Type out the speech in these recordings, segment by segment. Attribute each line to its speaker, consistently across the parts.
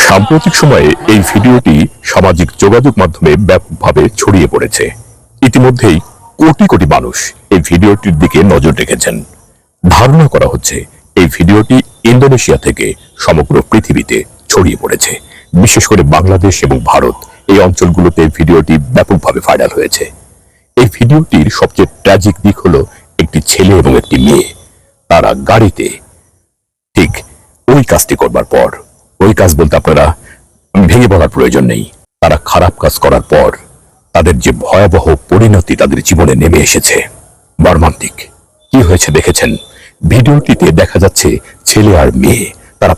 Speaker 1: সাম্প্রতিক সময়ে এই ভিডিওটি সামাজিক যোগাযোগ মাধ্যমে ব্যাপকভাবে ছড়িয়ে পড়েছে। ইতিমধ্যেই কোটি কোটি মানুষ এই ভিডিওটির দিকে নজর রেখেছেন। ধারণা করা হচ্ছে এই ভিডিওটি ইন্দোনেশিয়া থেকে সমগ্র পৃথিবীতে ছড়িয়ে পড়েছে। বিশেষ করে বাংলাদেশ এবং ভারত এই অঞ্চলগুলোতে ভিডিওটি ব্যাপকভাবে ভাইরাল হয়েছে। এই ভিডিওটির সবচেয়ে ট্র্যাজিক দিক হলো একটি ছেলে এবং একটি মেয়ে তারা গাড়িতে ঠিক ওই কাজটি করবার পর, ওই কাজ বলতে আপনারা ভেঙে বলার প্রয়োজন নেই, তারা খারাপ কাজ করার পর তাদের যে ভয়াবহ পরিণতি তাদের জীবনে নেমে এসেছে, মর্মান্তিক। কি হয়েছে দেখেছেন? ভিডিওটিতে দেখা যাচ্ছে ছেলে আর মেয়ে তারা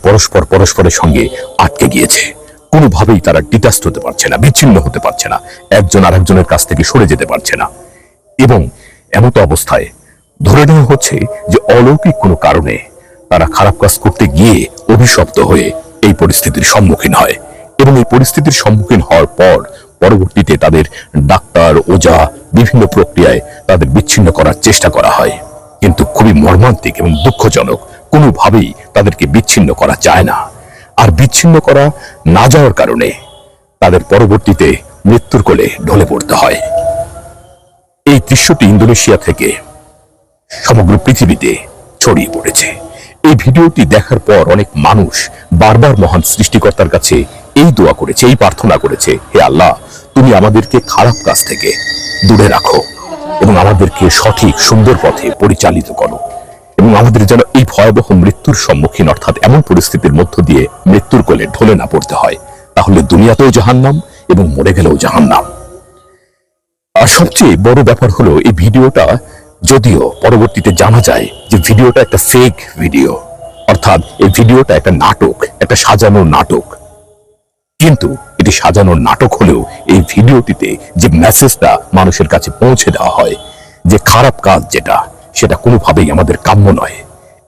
Speaker 1: পরস্পরের সঙ্গে আটকে গিয়েছে। কোনোভাবেই তারা ডিটাচড হতে পারছে না, বিচ্ছিন্ন হতে পারছে না, একজন আরেকজনের কাছ থেকে সরে যেতে পারছে না। এবং এমতো অবস্থায় ধরে নেওয়া হচ্ছে যে অলৌকিক কোনো কারণে তারা খারাপ কাজ করতে গিয়ে অভিশপ্ত হয়ে এই পরিস্থিতির সম্মুখীন হয়। এবং এই পরিস্থিতির সম্মুখীন হওয়ার পর পরবর্তীতে তাদের ডাক্তার, ওঝা বিভিন্ন প্রক্রিয়ায় তাদের বিচ্ছিন্ন করার চেষ্টা করা হয়। কিন্তু খুবই মর্মান্তিক এবং দুঃখজনক, কোনোভাবেই তাদেরকে বিচ্ছিন্ন করা যায় না। আর বিচ্ছিন্ন করা না যাওয়ার কারণে তাদের পরবর্তীতে মৃত্যুর কোলে ঢলে পড়তে হয়। এই দৃশ্যটি ইন্দোনেশিয়া থেকে সমগ্র পৃথিবীতে ছড়িয়ে পড়েছে। এই ভিডিওটি দেখার পর অনেক মানুষ বারবার মহান সৃষ্টিকর্তার কাছে এই দোয়া করেছে, এই প্রার্থনা করেছে, হে আল্লাহ, তুমি আমাদেরকে খারাপ কাজ থেকে দূরে রাখো এবং আমাদেরকে সঠিক সুন্দর পথে পরিচালিত করো এবং আমাদের যেন এই ভয়াবহ মৃত্যুর সম্মুখীন অর্থাৎ এমন পরিস্থিতির মধ্য দিয়ে মৃত্যুর কোলে ঢলে না পড়তে হয়। তাহলে দুনিয়াতেও জাহান্নাম এবং মরে গেলেও জাহান্নাম। আর সবচেয়ে বড় ব্যাপার হলো এই ভিডিওটা, যদিও পরবর্তীতে জানা যায় যে ভিডিওটা একটা ফেক ভিডিও, অর্থাৎ এই ভিডিওটা একটা নাটক, একটা সাজানো নাটক। কিন্তু এটি সাজানোর নাটক হলেও এই ভিডিওটিতে যে মেসেজটা মানুষের কাছে পৌঁছে দেওয়া হয় যে খারাপ কাজ যেটা, সেটা কোনোভাবেই আমাদের কাম্য নয়,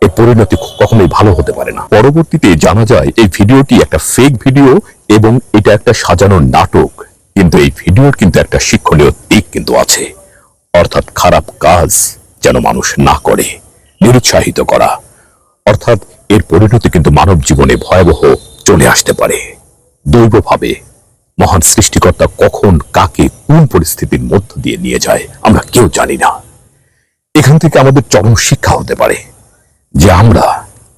Speaker 1: এর পরিণতি কখনোই ভালো হতে পারে না। পরবর্তীতে জানা যায় এই ভিডিওটি একটা ফেক ভিডিও এবং এটা একটা সাজানো নাটক। কিন্তু এই ভিডিওর কিন্তু একটা শিক্ষণীয় দিক কিন্তু আছে, অর্থাৎ খারাপ কাজ যেন মানুষ না করে, নিরুৎসাহিত করা। অর্থাৎ এর পরিণতি কিন্তু মানব জীবনে ভয়াবহ চলে আসতে পারে। দৈবভাবে মহান সৃষ্টিকর্তা কখন কাকে কোন পরিস্থিতির মধ্য দিয়ে নিয়ে যায় আমরা কেউ জানি না। এখান থেকে আমাদের চরম শিক্ষা হতে পারে যে আমরা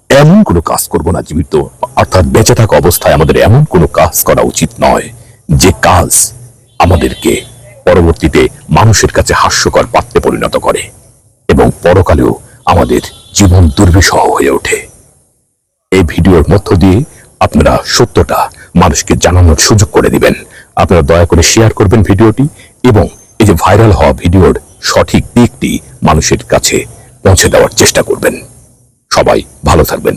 Speaker 1: এমন কোনো কাজ করব না জীবিত, অর্থাৎ বেঁচে থাকা অবস্থায় আমাদের এমন কোনো কাজ করা উচিত নয় যে কাজ আমাদেরকে পরবর্তীতে মানুষের কাছে হাস্যকর পাত্রে পরিণত করে এবং পরকালেও আমাদের জীবন দুর্বিষহ হয়ে ওঠে। এই ভিডিওর মধ্য দিয়ে আপনারা সত্যটা মানুষকে জানানোর সুযোগ করে দিবেন। আপনারা দয়া করে শেয়ার করবেন ভিডিওটি এবং এই যে ভাইরাল হওয়া ভিডিওর সঠিক দিকটি মানুষের কাছে পৌঁছে দেওয়ার চেষ্টা করবেন। সবাই ভালো থাকবেন।